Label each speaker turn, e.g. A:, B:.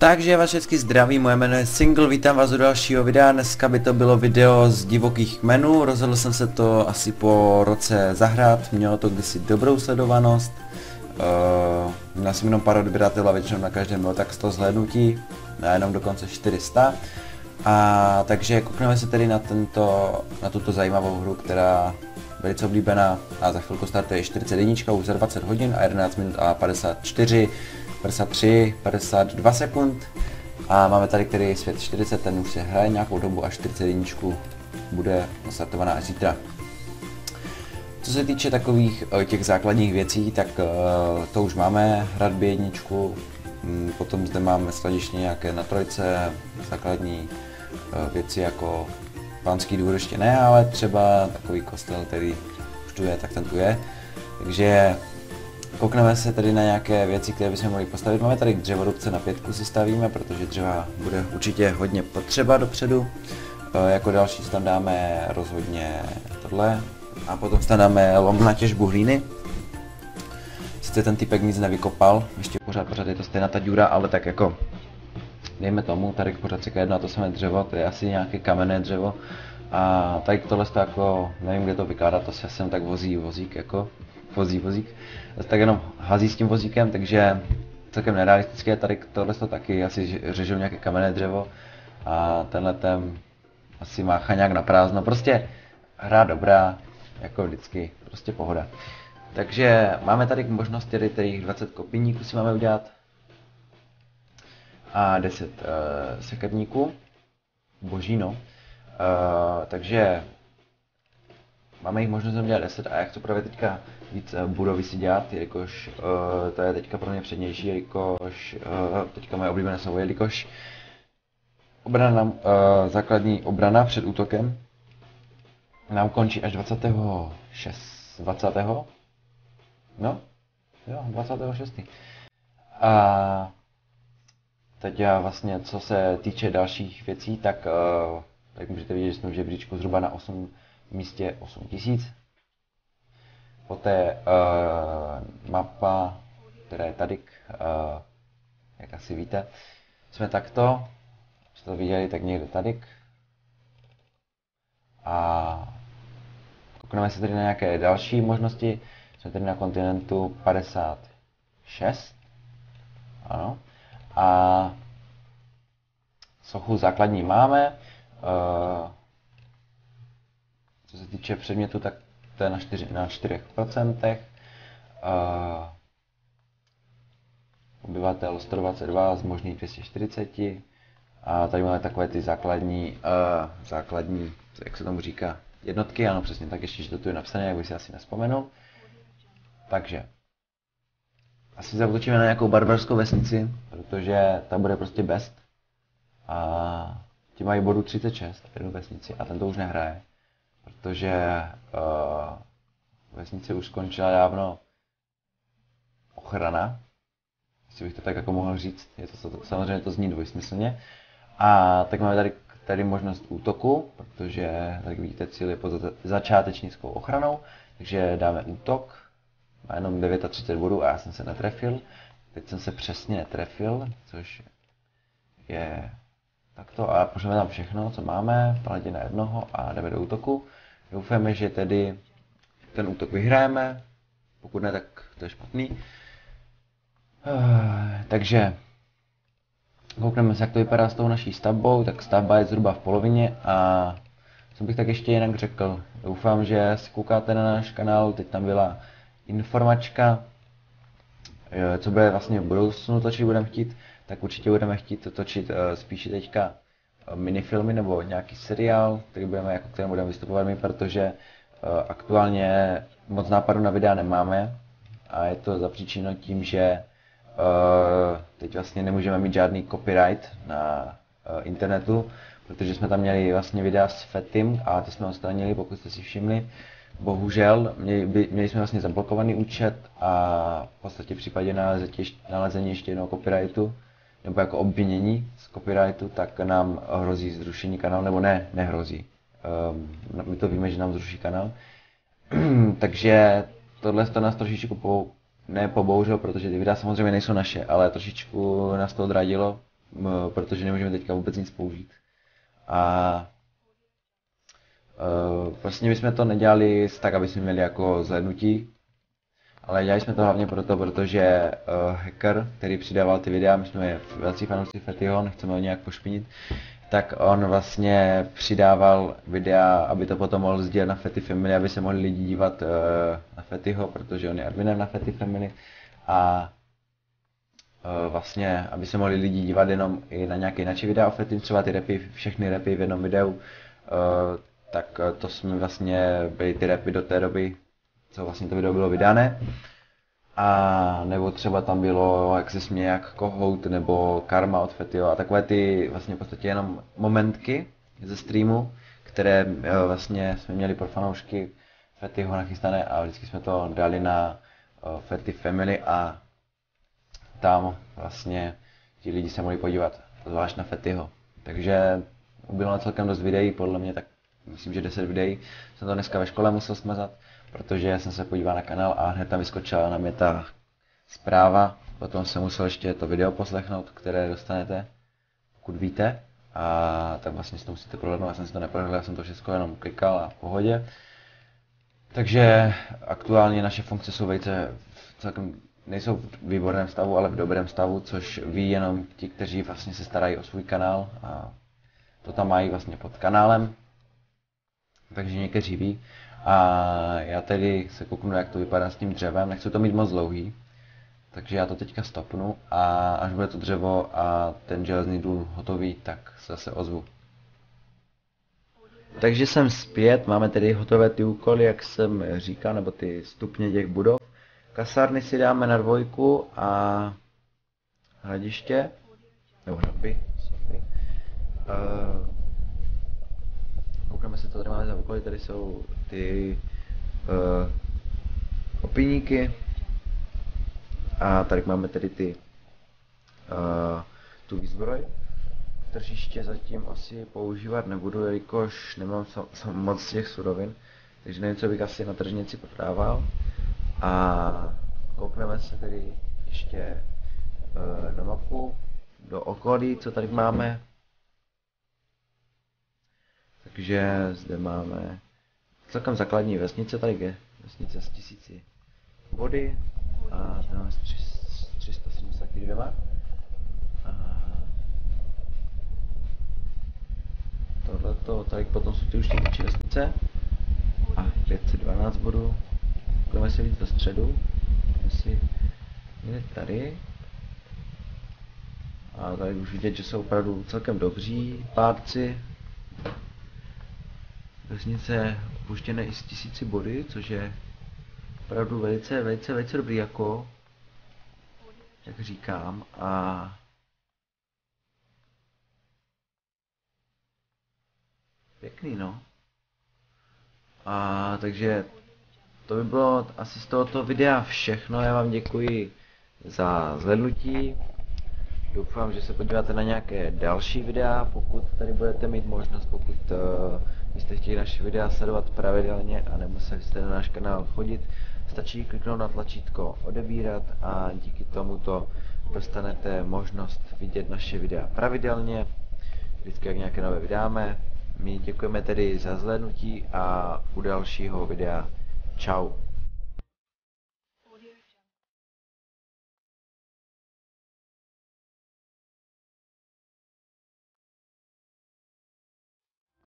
A: Takže vás všechny zdravím, moje jméno je Single, vítám vás u dalšího videa. Dneska by to bylo video z divokých kmenů, rozhodl jsem se to asi po roce zahrát, mělo to kdysi dobrou sledovanost. Měl jsem jenom pár odběratel a většinou na každém bylo tak 100 zhlédnutí, a jenom dokonce 400. A takže koukneme se tedy na tuto zajímavou hru, která velice oblíbená a za chvilku startuje 41 už za 20 hodin a 11 minut a 54, 53, 52 sekund. A máme tady který svět 40, ten už se hraje nějakou dobu a 41 bude startovaná až zítra. Co se týče takových těch základních věcí, tak to už máme, hradby jedničku, potom zde máme skladiště nějaké na trojce, základní věci jako Pánský dvůr ještě ne, ale třeba takový kostel, který už tu je, tak ten tu je. Takže koukneme se tedy na nějaké věci, které bychom mohli postavit. Máme tady dřevorubce na 5 si stavíme, protože dřeva bude určitě hodně potřeba dopředu. Jako další tam dáme rozhodně tohle. A potom tam dáme lom na těžbu hlíny. Sice ten typek nic nevykopal, ještě pořád je to stejná ta díra, ale tak jako dejme tomu, tady pořád čeká jedno a to samé dřevo, to je asi nějaké kamenné dřevo. A tady tohle to jako, nevím kde to vykládat, to se sem tak vozík jako, vozík. Tak jenom hází s tím vozíkem, takže celkem nerealistické, tady tohle to taky asi řežou nějaké kamenné dřevo. A tenhle ten asi máchá nějak na prázdno, prostě hra dobrá, jako vždycky, prostě pohoda. Takže máme tady možnost tedy těch 20 kopíníků si máme udělat. A 10 sekerníků, boží no. Takže máme jich možnost udělat 10 a já chci právě teďka víc budovy si dělat, jelikož to je teďka pro mě přednější, jelikož teďka moje oblíbené slovo, jelikož obrana, základní obrana před útokem nám končí až 20. No, jo, 26. A teď vlastně, co se týče dalších věcí, tak můžete vidět, že jsme v žebříčku zhruba na místě 8000. Poté mapa, která je tady, jak asi víte, jsme takto, jste to viděli, tak někde tady. A koukneme se tedy na nějaké další možnosti. Jsme tedy na kontinentu 56. Ano. A sochu základní máme. Co se týče předmětu, tak to je na 4%. Obyvatel 122 z možných 240. A tady máme takové ty základní, jak se tomu říká, jednotky, ano přesně tak, ještě, že to tu je napsané, jak bych si asi nevzpomenul. Takže asi zaútočíme na nějakou barbarskou vesnici, protože ta bude prostě best. A ti mají bodu 36, jednu vesnici, a ten to už nehraje. Protože vesnice už skončila dávno ochrana. Jestli bych to tak jako mohl říct, samozřejmě to zní dvojsmyslně. A tak máme tady možnost útoku, protože tak vidíte, cíl je pod začátečnickou ochranou. Takže dáme útok. Má jenom 39 bodů a já jsem se netrefil. Teď jsem se přesně netrefil, což je takto. A pošleme tam všechno, co máme, paladě na jednoho a jdeme do útoku. Doufáme, že tedy ten útok vyhrajeme. Pokud ne, tak to je špatný. Takže koukneme se, jak to vypadá s tou naší stavbou. Tak stavba je zhruba v polovině a co bych tak ještě jinak řekl. Doufám, že si koukáte na náš kanál, teď tam byla informačka, co bude vlastně v budoucnu točit, budeme chtít, tak určitě budeme chtít točit spíše teďka minifilmy nebo nějaký seriál, kterým budeme vystupovat my, protože aktuálně moc nápadů na videa nemáme a je to zapříčeno tím, že teď vlastně nemůžeme mít žádný copyright na internetu, protože jsme tam měli vlastně videa s Fetim a to jsme odstranili, pokud jste si všimli. Bohužel, měli jsme vlastně zablokovaný účet a v podstatě v případě nalezení ještě jednoho copyrightu, nebo jako obvinění z copyrightu, tak nám hrozí zrušení kanálu, nebo nehrozí. My to víme, že nám zruší kanál. Takže tohle to nás trošičku pobouřilo, protože ty videa samozřejmě nejsou naše, ale trošičku nás to odradilo, protože nemůžeme teďka vůbec nic použít. A vlastně my jsme to nedělali tak, aby jsme měli jako zhlédnutí, ale dělali jsme to hlavně proto, protože hacker, který přidával ty videa, my jsme velcí fanoušci Fettyho, nechceme ho nějak pošpinit, tak on vlastně přidával videa, aby to potom mohl sdílet na Fetty Family, aby se mohli lidi dívat na Fettyho, protože on je adminem na Fetty Family a vlastně, aby se mohli lidi dívat jenom i na nějaké jiné videa o Fettym, třeba ty rapy, všechny rapy v jednom videu, tak to jsme vlastně byly ty rapy do té doby, co vlastně to video bylo vydané. A nebo třeba tam bylo, jak se směje, jak Kohout, nebo Karma od Fettyho a takové ty vlastně v podstatě jenom momentky ze streamu, které vlastně jsme měli pro fanoušky Fettyho nachystané a vždycky jsme to dali na Fetty Family a tam vlastně ti lidi se mohli podívat, zvlášť na Fettyho. Takže bylo na celkem dost videí, podle mě tak myslím, že 10 videí. Jsem to dneska ve škole musel smazat, protože jsem se podíval na kanál a hned tam vyskočila na mě ta zpráva. Potom jsem musel ještě to video poslechnout, které dostanete, pokud víte. A tak vlastně si to musíte prohlédnout, já jsem si to neprohlédl, já jsem to všechno jenom klikal a v pohodě. Takže aktuálně naše funkce jsou velice celkem, nejsou v výborném stavu, ale v dobrém stavu, což ví jenom ti, kteří vlastně se starají o svůj kanál a to tam mají vlastně pod kanálem. Takže někteří ví. A já tedy se kouknu, jak to vypadá s tím dřevem, nechci to mít moc dlouhý. Takže já to teďka stopnu a až bude to dřevo a ten železný důl hotový, tak se zase ozvu. Takže jsem zpět, máme tedy hotové ty úkoly, jak jsem říkal, nebo ty stupně těch budov. Kasárny si dáme na 2 a hlediště, nebo hradby, sorry. Koukneme se, co tady máme za úkoly, tady jsou ty opiníky a tady máme tedy ty tu výzbroj. Tržiště zatím asi používat nebudu, jelikož nemám moc těch surovin, takže nevím, co bych asi na tržnici prodával. A koukneme se tedy ještě na mapu, do okolí, co tady máme. Takže zde máme celkem základní vesnice, tady je vesnice s 1000 body a tady máme 372. Tohleto, tady potom jsou ty už ty větší vesnice a 512 bodů. Budeme se víc do středu, jsme si měli tady a tady už vidět, že jsou opravdu celkem dobří párci. Vesnice opuštěné i s 1000 body, což je opravdu velice dobrý, jako jak říkám. A pěkný, no. A takže to by bylo asi z tohoto videa všechno. Já vám děkuji za zhlédnutí. Doufám, že se podíváte na nějaké další videa, pokud tady budete mít možnost, pokud byste chtěli naše videa sledovat pravidelně a nemuseli jste na náš kanál chodit. Stačí kliknout na tlačítko odebírat a díky tomuto dostanete možnost vidět naše videa pravidelně, vždycky jak nějaké nové vydáme. My děkujeme tedy za zhlédnutí a u dalšího videa čau.